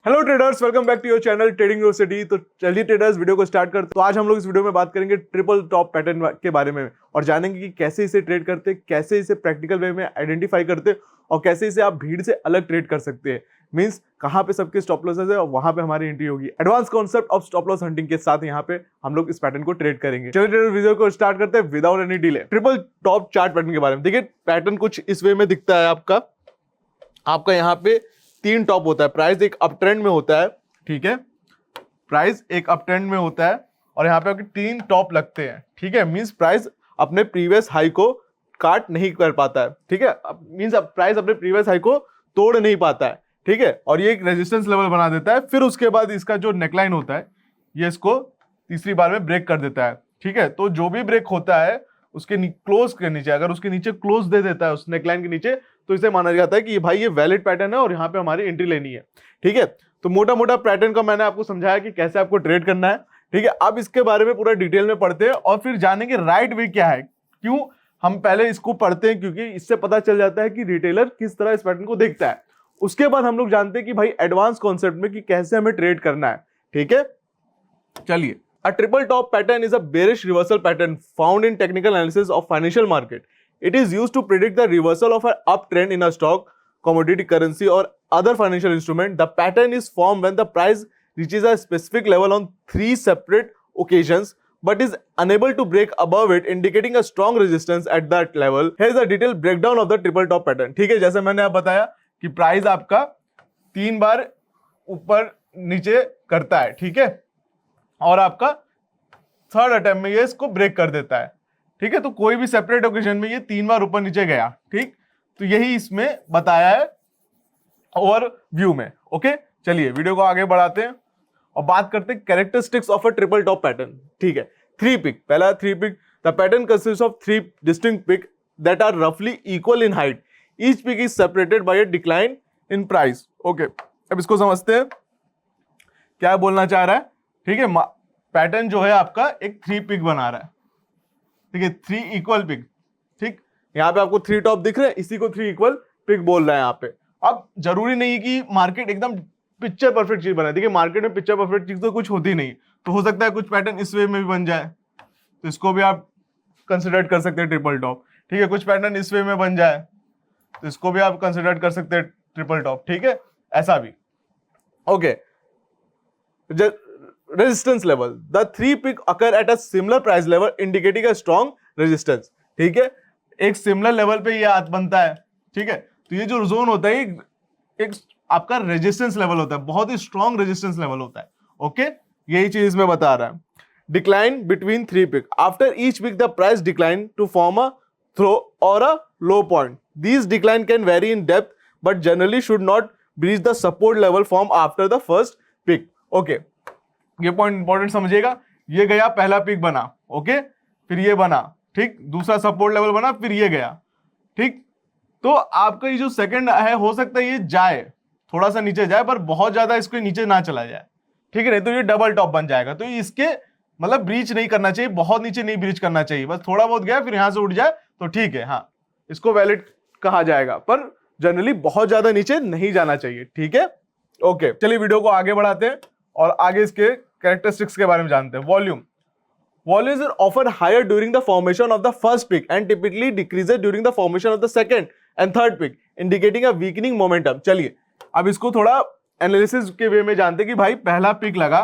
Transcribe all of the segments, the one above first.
Hello traders, welcome back to your channel trading university. तो चलिए traders, video को start करते हैं। तो आज हम लोग इस वीडियो में बात करेंगे ट्रिपल टॉप पैटर्न के बारे में और जानेंगे कि कैसे इसे ट्रेड करते हैं, कैसे इसे प्रैक्टिकल वे में आइडेंटिफाई करते हैं और कैसे इसे आप भीड़ से अलग ट्रेड कर सकते हैं। मींस कहाँ पे सबके स्टॉप लॉसेस है और वहां पे हमारी एंट्री होगी। Advance concept of stop loss hunting के साथ यहाँ पे हम लोग इस पैटर्न को ट्रेड करेंगे। चलिए ट्रेडर्स, वीडियो को स्टार्ट करते हैं without any delay. Triple top chart pattern के बारे में देखिए। पैटर्न कुछ इस वे में दिखता है। आपका यहाँ पे तीन टॉप होता है। प्राइस एक अप ट्रेंड में होता है, ठीक है। प्राइस एक अप ट्रेंड में होता है और यहाँ पे आपके तीन टॉप लगते हैं, ठीक है। मींस प्राइस अपने प्रीवियस हाई को काट नहीं कर पाता है, ठीक है। मींस प्राइस अपने प्रीवियस हाई को तोड़ नहीं पाता है, ठीक है। और ये एक रेजिस्टेंस लेवल बना देता है। फिर उसके बाद इसका जो नेकलाइन होता है ये इसको तीसरी बार में ब्रेक कर देता है, ठीक है। तो जो भी ब्रेक होता है उसके क्लोज के नीचे, अगर उसके नीचे क्लोज दे देता है उस नेकलाइन के नीचे, तो इसे माना जाता है कि भाई ये वैलिड पैटर्न है और यहाँ पे हमारी एंट्री लेनी है, ठीक है। तो मोटा मोटा पैटर्न का मैंने आपको समझाया कि कैसे आपको ट्रेड करना है, ठीक है। अब इसके बारे में पूरा डिटेल में पढ़ते हैं और फिर जानेंगे राइट वे क्या है। क्यों हम पहले इसको पढ़ते हैं? क्योंकि इससे पता चल जाता है कि रिटेलर किस तरह इस पैटर्न को देखता है। उसके बाद हम लोग जानते हैं कि भाई एडवांस कॉन्सेप्ट में कि कैसे हमें ट्रेड करना है, ठीक है। चलिए, a triple top pattern is a bearish reversal pattern found in technical analysis of financial market. It is used to predict the reversal of an uptrend in a stock, commodity, currency or other financial instrument. The pattern is formed when the price reaches a specific level on three separate occasions but is unable to break above it, indicating a strong resistance at that level. Here is a detailed breakdown of the triple top pattern. ठीक है, जैसे मैंने आप बताया कि price आपका तीन बार ऊपर नीचे करता है, ठीक है, और आपका थर्ड अटेम्प्ट में ये इसको ब्रेक कर देता है, ठीक है। तो कोई भी सेपरेट ओकेजन में ये तीन बार ऊपर नीचे गया, ठीक। तो यही इसमें बताया है ओवर व्यू में, ओके। चलिए वीडियो को आगे बढ़ाते हैं और बात करते हैं characteristics of a triple top pattern, ठीक है। थ्री पिक, पहला three peak. The pattern consist of three distinct peak that are रफली equal in height. Each peak is separated by a decline in price, okay. अब इसको समझते हैं क्या बोलना चाह रहा है, ठीक है। पैटर्न जो है आपका एक थ्री पिक बना रहा है, ठीक है, थ्री इक्वल पिक, ठीक। यहाँ पे आपको थ्री टॉप दिख रहे हैं, इसी को थ्री इक्वल पिक बोल रहा है यहाँ पे। अब जरूरी नहीं कि मार्केट एकदम पिक्चर परफेक्ट चीज बनाए, देखिए मार्केट में पिक्चर परफेक्ट चीज तो कुछ होती नहीं। तो हो सकता है कुछ पैटर्न इस वे में भी बन जाए, तो इसको भी आप कंसिडर कर सकते हैं ट्रिपल टॉप, ठीक है। कुछ पैटर्न इस वे में बन जाए तो इसको भी आप कंसिडर कर सकते हैं ट्रिपल टॉप, ठीक है। ऐसा भी, okay. Resistance level. The three pick occur at a similar price level, indicating a strong resistance. ठीक है, एक सिमिलर लेवल पे ये बनता है, ठीक है। तो ये जो जोन होता है एक आपका रेजिस्टेंस लेवल होता है, बहुत ही स्ट्रॉन्ग रेजिस्टेंस लेवल होता है, ओके। यही चीज इसमें बता रहा है। Decline between three peak. After each peak the price decline to form a trough और a low point. These decline can vary in depth but generally should not breach the support level formed after the first pick, okay। ये point important समझिएगा। ये गया, पहला pick बना, okay, फिर ये बना, ठीक, दूसरा सपोर्ट लेवल बना, फिर ये गया, ठीक। तो आपका ये जो सेकंड है, हो सकता है ये जाए, थोड़ा सा नीचे जाए, पर बहुत ज्यादा इसको नीचे ना चला जाए, ठीक है। नहीं तो ये डबल टॉप बन जाएगा। तो इसके मतलब ब्रीच नहीं करना चाहिए, बहुत नीचे नहीं ब्रीच करना चाहिए, बस थोड़ा बहुत गया फिर यहां से उठ जाए तो ठीक है, हाँ, इसको वैलिड कहा जाएगा। पर जनरली बहुत ज्यादा नीचे नहीं जाना चाहिए, ठीक है, ओके। चलिए वीडियो को आगे बढ़ाते हैं और आगे इसके कैरेक्टरिस्टिक्स के बारे में जानते हैं। Volume is often higher during the formation of the first peak and typically decreases during the formation of the second and third peak, indicating a weakening momentum. चलिए अब इसको थोड़ा एनालिसिस के वे में जानते हैं कि भाई पहला पिक लगा,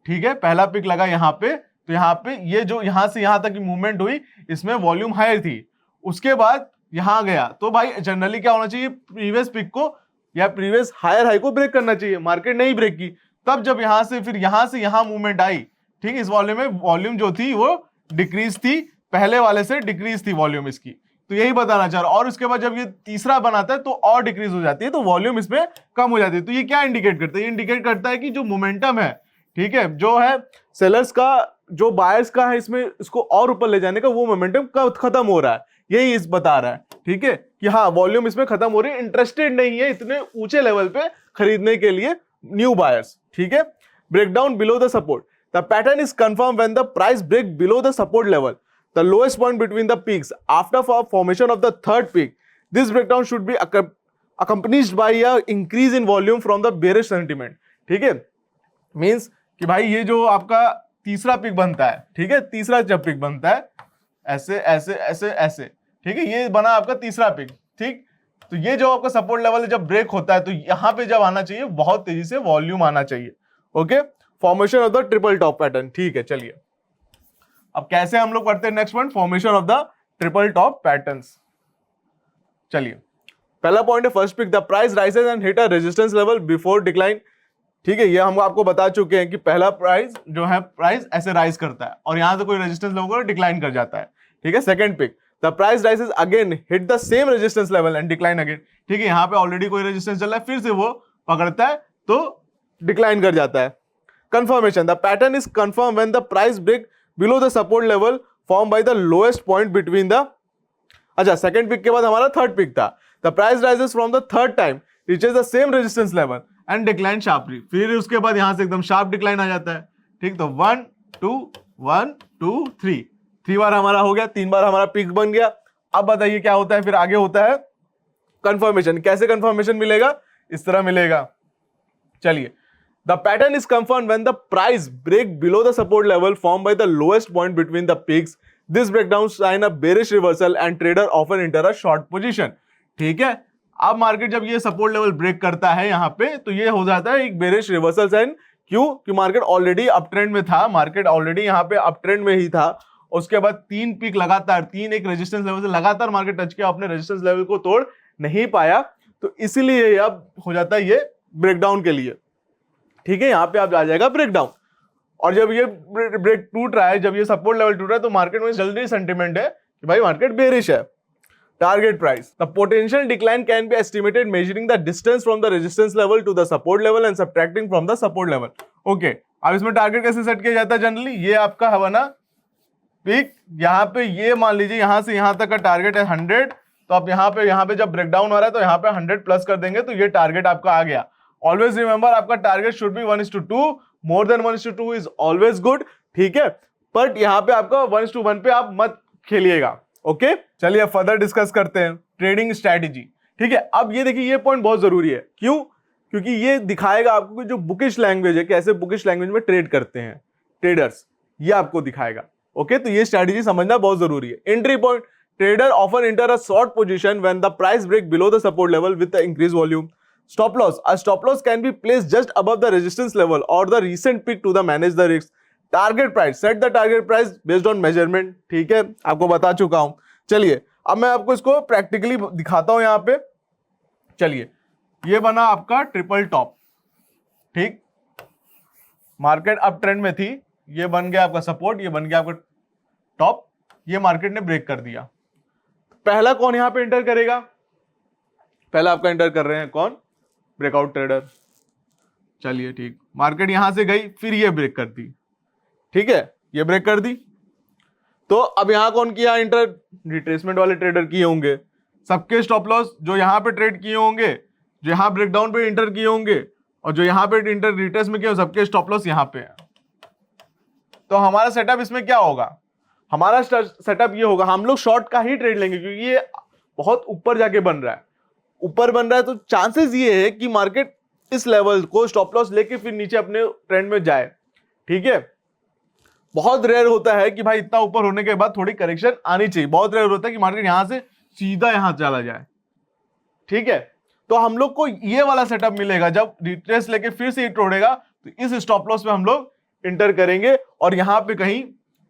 ठीक है, पहला पिक लगा यहाँ पे, तो यहाँ पे ये जो यहाँ से यहाँ तक की मूवमेंट हुई, इसमें वॉल्यूम हायर थी। उसके बाद यहाँ गया, तो भाई जनरली क्या होना चाहिए, प्रीवियस पिक को या प्रीवियस हायर हाई को ब्रेक करना चाहिए। मार्केट नहीं ब्रेक की, तब जब यहां से फिर यहां से यहां मूवमेंट आई, ठीक, इस वॉल्यूम में वॉल्यूम जो थी वो डिक्रीज थी, पहले वाले से डिक्रीज थी वॉल्यूम इसकी, तो यही बताना चाह रहा हूं। और उसके बाद जब ये तीसरा बनाता है तो और डिक्रीज हो जाती है, तो वॉल्यूम इसमें कम हो जाती है। तो ये क्या इंडिकेट करता है? ये इंडिकेट करता है कि जो मोमेंटम है, ठीक है, जो है सेलर्स का, जो बायर्स का है, इसमें इसको और ऊपर ले जाने का, वो मोमेंटम कब खत्म हो रहा है, यही इस बता रहा है, ठीक है, कि हाँ वॉल्यूम इसमें खत्म हो रही है, इंटरेस्टेड नहीं है इतने ऊंचे लेवल पे खरीदने के लिए न्यू बायर्स, ठीक है। Breakdown below the support. The pattern is confirm when the price break below the support level, the lowest point between the peaks after formation of the third peak. This breakdown should be accompanied by a increase in volume from the bearish sentiment, ठीक है, means कि भाई ये जो आपका तीसरा pick बनता है, ठीक है, तीसरा जब पिक बनता है ऐसे ऐसे ऐसे ऐसे, ठीक है, ये बना आपका तीसरा पिक, ठीक, तो ये जो आपका सपोर्ट लेवल जब ब्रेक होता है तो यहां पे जब आना चाहिए बहुत तेजी से वॉल्यूम आना चाहिए, okay, formation of the triple top pattern, ठीक है। चलिए अब कैसे हम लोग पढ़ते हैं next point, formation of the triple top patterns. चलिए पहला पॉइंट है first peak, the price rises and hit a resistance level before decline, ठीक है, ये हम आपको बता चुके हैं कि पहला प्राइस जो है प्राइस ऐसे राइज करता है और यहां से कोई रेजिस्टेंस लेवल को डिक्लाइन कर जाता है, ठीक है। Second peak, the price rises again hit the same resistance level and decline again, ठीक है, यहां पे ऑलरेडी कोई रेजिस्टेंस चल रहा है, फिर से वो पकड़ता है तो डिक्लाइन कर जाता है। Confirmation, the pattern is confirm when the price break below the support level form by the lowest point between the, अच्छा सेकंड पिक के बाद हमारा थर्ड पिक था, the price rises from the third time reaches the same resistance level and decline sharply, फिर उसके बाद यहां से एकदम शार्प डिक्लाइन आ जाता है, ठीक, तो 1 2 3 बार हमारा हो गया, 3 बार हमारा पिक बन गया। अब बताइए क्या होता है, फिर आगे होता है कंफर्मेशन। कैसे कंफर्मेशन मिलेगा, इस तरह मिलेगा। चलिए, the pattern is confirm when the price break below the support level form by the lowest point between the peaks, this breakdown sign a bearish reversal and trader often enter a short position, ठीक है। अब market जब ये support level break करता है यहां पे तो ये हो जाता है एक बेरिश रिवर्सल साइन, क्यों, कि मार्केट ऑलरेडी अप ट्रेंड में था, मार्केट ऑलरेडी यहां पे अप ट्रेंड में ही था, उसके बाद 3 पीक लगातार, 3 एक रेजिस्टेंस लेवल से लगातार मार्केट टच किया, अपने रेजिस्टेंस लेवल को तोड़ नहीं पाया, तो इसीलिए अब हो जाता है ये ब्रेकडाउन के लिए, ठीक है, यहां पे आप आ जाएगा ब्रेकडाउन। और जब ये ब्रेक टूट रहा है, जब ये सपोर्ट लेवल टूट रहा है तो मार्केट में जल्दी सेंटिमेंट है कि भाई मार्केट बेरिश है। Target price, the potential decline can be estimated measuring the distance from the resistance level to the support level and subtracting from the support level, okay। अब इसमें टारगेट कैसे set किया जाता है जनरली, ये आपका है ना पिक, यहाँ पे ये मान लीजिए यहाँ से यहाँ तक का टारगेट है 100, तो आप यहाँ पे जब ब्रेकडाउन हो रहा है तो यहाँ पे 100 प्लस कर देंगे तो ये टारगेट आपका आ गया। ऑलवेज रिमेंबर आपका target should be 1:2, more than 1:2 is always good, ठीक है, बट यहाँ पे आपका 1:1 पे आप मत खेलिएगा, ओके। चलिए फर्दर डिस्कस करते हैं ट्रेडिंग स्ट्रैटेजी, ठीक है। अब ये देखिए ये पॉइंट बहुत जरूरी है, क्यों, क्योंकि ये दिखाएगा आपको कि जो बुकिश लैंग्वेज है, कैसे बुकिश लैंग्वेज में ट्रेड करते हैं ट्रेडर्स, ये आपको दिखाएगा, ओके। तो ये स्ट्रैटेजी समझना बहुत जरूरी है। Entry point, trader often enter a short position when the price break below the support level with the increase volume. Stop loss, a stop loss can be placed just above the resistance level और the recent peak to the manage the risk. Target price, set the target price based on measurement, ठीक है, आपको बता चुका हूं। चलिए अब मैं आपको इसको प्रैक्टिकली दिखाता हूं यहां पे। चलिए ये बना आपका ट्रिपल टॉप, ठीक, मार्केट अप ट्रेंड में थी, ये बन गया आपका सपोर्ट, ये बन गया आपका टॉप, ये मार्केट ने ब्रेक कर दिया। पहला कौन यहां पे एंटर करेगा, पहला आपका एंटर कर रहे हैं कौन, ब्रेकआउट ट्रेडर। चलिए ठीक, मार्केट यहां से गई, फिर ये ब्रेक कर दी, ठीक है, ये ब्रेक कर दी, तो अब यहां कौन किया एंटर, रिट्रेसमेंट वाले ट्रेडर किए होंगे, सबके स्टॉप लॉस जो यहां पे ट्रेड किए होंगे, जो यहां ब्रेकडाउन पे एंटर किए होंगे और जो यहां पे इंटर रिट्रेस में किए, सबके स्टॉप लॉस यहां पे है। तो हमारा सेटअप इसमें क्या होगा, हमारा सेटअप ये होगा, हम लोग शॉर्ट का ही ट्रेड लेंगे क्योंकि ये बहुत ऊपर जाके बन रहा है, ऊपर बन रहा है, तो चांसेस ये है कि मार्केट इस लेवल को स्टॉप लॉस लेके फिर नीचे अपने ट्रेंड में जाए, ठीक है। बहुत रेयर होता है कि भाई इतना ऊपर होने के बाद थोड़ी करेक्शन आनी चाहिए, बहुत रेयर होता है कि मार्केट यहां से सीधा यहां चला जाए, ठीक है। तो हम लोग को ये वाला सेटअप मिलेगा, जब रिट्रेस लेके फिर से तोड़ेगा तो इस स्टॉप लॉस पे हम लोग इंटर करेंगे और यहां पे कहीं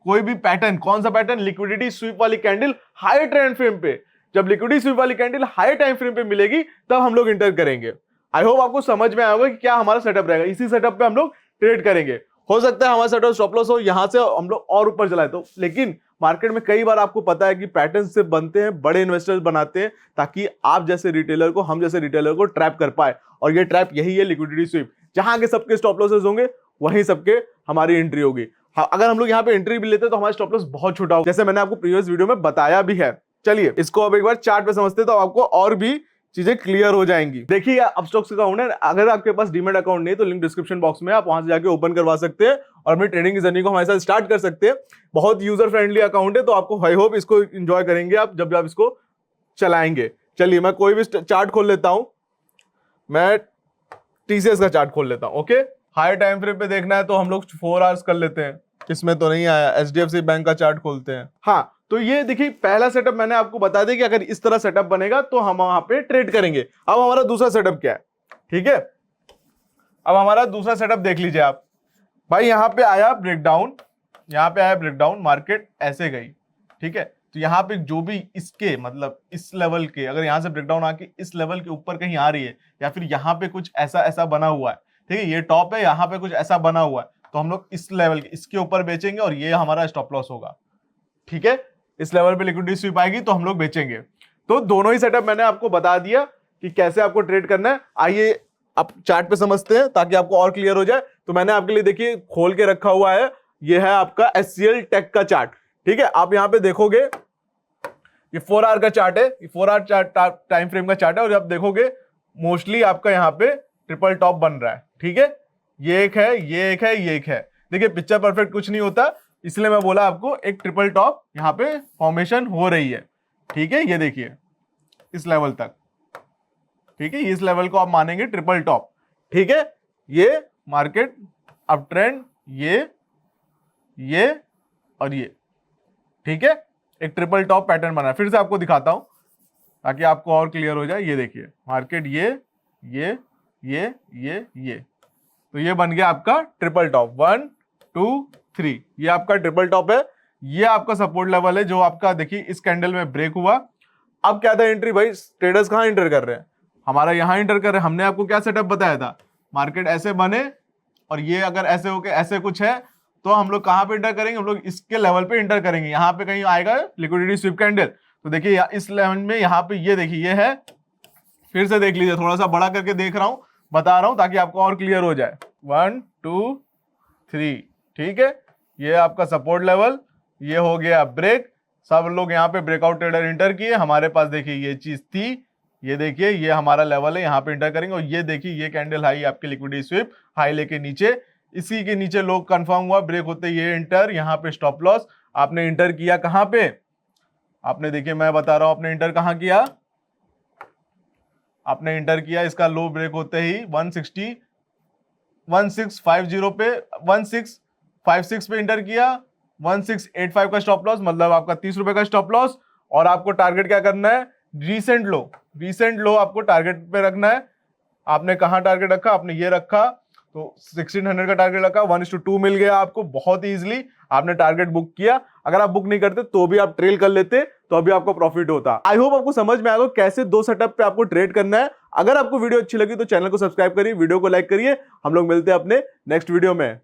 कोई भी पैटर्न, कौन सा पैटर्न, लिक्विडिटी स्वीप वाली कैंडल हाई टाइम फ्रेम पे, जब लिक्विडिटी स्वीप वाली कैंडल हाई टाइम फ्रेम पे मिलेगी तब हम लोग इंटर करेंगे। आई होप आपको समझ में आया होगा कि क्या हमारा सेटअप रहेगा, इसी सेटअप पे हम लोग ट्रेड करेंगे। हो सकता है हमारा सेटअप स्टॉप लॉस हो, यहां से हम लोग और ऊपर चलाए तो, लेकिन मार्केट में कई बार आपको पता है कि पैटर्न से बनते हैं, बड़े इन्वेस्टर्स बनाते हैं ताकि आप जैसे रिटेलर को, हम जैसे रिटेलर को ट्रैप कर पाए, और ये ट्रैप यही है लिक्विडिटी स्वीप, जहां के सबके स्टॉप लॉसेस होंगे वहीं सबके हमारी एंट्री होगी। अगर हम लोग यहाँ पे एंट्री भी लेते हैं तो हमारा स्टॉप लॉस बहुत छोटा होगा, जैसे मैंने आपको प्रीवियस वीडियो में बताया भी है। चलिए इसको अब एक बार चार्ट पे समझते तो आपको और भी चीजें क्लियर हो जाएंगी। देखिए अपस्टॉक्स अकाउंट है, अगर आपके पास डीमैट अकाउंट नहीं है तो लिंक डिस्क्रिप्शन बॉक्स में, आप वहां से जाके ओपन करवा सकते हैं और अपनी ट्रेडिंग की जर्नी को हमारे साथ स्टार्ट कर सकते हैं। बहुत यूजर फ्रेंडली अकाउंट है, तो आपको आई होप इसको एंजॉय करेंगे आप जब आप इसको चलाएंगे। चलिए मैं कोई भी चार्ट खोल लेता हूं, मैं टीसीएस का चार्ट खोल लेता हूं। ओके, हाई टाइम फ्रेम पे देखना है तो हम लोग 4 आवर्स कर लेते हैं, इसमें तो नहीं आया। एचडीएफसी बैंक का चार्ट खोलते हैं। हाँ, तो ये देखिए पहला सेटअप मैंने आपको बता दिया कि अगर इस तरह सेटअप बनेगा तो हम वहां पे ट्रेड करेंगे। अब हमारा दूसरा सेटअप क्या है, ठीक है, अब हमारा दूसरा सेटअप देख लीजिए आप भाई। यहां पे आया ब्रेकडाउन, यहां पे आया ब्रेकडाउन, मार्केट ऐसे गई, ठीक है। तो यहाँ पे जो भी इसके मतलब इस लेवल के, अगर यहाँ से ब्रेकडाउन आके इस लेवल के ऊपर कहीं आ रही है, या फिर यहाँ पे कुछ ऐसा ऐसा बना हुआ है, ठीक है, ये टॉप है, यहाँ पे कुछ ऐसा बना हुआ है, तो हम लोग इस लेवल के इसके ऊपर बेचेंगे और ये हमारा स्टॉप लॉस होगा, ठीक है। इस लेवल पे लिक्विडिटी स्वीप आएगी तो हम लोग बेचेंगे। तो दोनों ही सेटअप मैंने आपको बता दिया कि कैसे आपको ट्रेड करना है। आइए आप चार्ट पे समझते हैं ताकि आपको और क्लियर हो जाए। तो मैंने आपके लिए देखिए खोल के रखा हुआ है, ये है आपका एचसीएल टेक का चार्ट, ठीक है। आप यहाँ पे देखोगे ये 4 आवर का चार्ट है, ये 4 आवर चार्ट टाइम फ्रेम का चार्ट है, और आप देखोगे मोस्टली आपका यहाँ पे ट्रिपल टॉप बन रहा है, ठीक है। ये एक है, ये एक है, ये एक है। देखिए पिक्चर परफेक्ट कुछ नहीं होता, इसलिए मैं बोला आपको एक ट्रिपल टॉप यहाँ पे फॉर्मेशन हो रही है, ठीक है। ये देखिए इस लेवल तक, ठीक है, इस लेवल को आप मानेंगे ट्रिपल टॉप, ठीक है। ये मार्केट अप ट्रेंड, ये और ये, ठीक है, एक ट्रिपल टॉप पैटर्न बना है। फिर से आपको दिखाता हूं ताकि आपको और क्लियर हो जाए। ये देखिए मार्केट ये तो ये बन गया आपका ट्रिपल टॉप, 1 2 3, ये आपका ट्रिपल टॉप है। ये आपका सपोर्ट लेवल है जो आपका देखिए इस कैंडल में ब्रेक हुआ। अब क्या था एंट्री, भाई ट्रेडर्स कहां एंटर कर रहे हैं, हमारा यहां एंटर कर रहे हैं। हमने आपको क्या सेटअप बताया था, मार्केट ऐसे बने और ये अगर ऐसे होके ऐसे कुछ है तो हम लोग कहां पे एंटर करेंगे, हम लोग इसके लेवल पे एंटर करेंगे। यहाँ पे कहीं आएगा लिक्विडिटी स्वीप कैंडल, तो देखिए इस लेवल में यहाँ पे ये देखिए ये है। फिर से देख लीजिए, थोड़ा सा बड़ा करके देख रहा हूं, बता रहा हूं ताकि आपको और क्लियर हो जाए। 1 2 3, ठीक है, ये आपका सपोर्ट लेवल, ये हो गया ब्रेक। सब लोग यहाँ पे ब्रेकआउट ट्रेडर एंटर किए, हमारे पास देखिए ये चीज थी, ये देखिए ये हमारा लेवल है, यहाँ पे एंटर करेंगे। और ये देखिए ये कैंडल हाई आपकी लिक्विडिटी स्वीप, हाई लेके नीचे, इसी के नीचे लोग कंफर्म हुआ, ब्रेक होते ये एंटर, यहाँ पे स्टॉप लॉस। आपने एंटर किया कहां पे, आपने देखिए मैं बता रहा हूं आपने एंटर कहां किया, आपने एंटर किया इसका लो ब्रेक होते ही 1650 पे, 1656 पे एंटर किया, 1685 का स्टॉप लॉस, मतलब आपका 30 रुपए का स्टॉप लॉस। और आपको टारगेट क्या करना है, रीसेंट लो आपको टारगेट पे रखना है। आपने कहां टारगेट रखा, आपने ये रखा, तो 1600 का टारगेट रखा, 1:2 मिल गया आपको बहुत इजीली। आपने टारगेट बुक किया, अगर आप बुक नहीं करते तो भी आप ट्रेल कर लेते तो अभी आपको प्रॉफिट होता। आई होप आपको समझ में आएगा कैसे दो सेटअप पे आपको ट्रेड करना है। अगर आपको वीडियो अच्छी लगी तो चैनल को सब्सक्राइब करिए, वीडियो को लाइक करिए। हम लोग मिलते हैं अपने नेक्स्ट वीडियो में।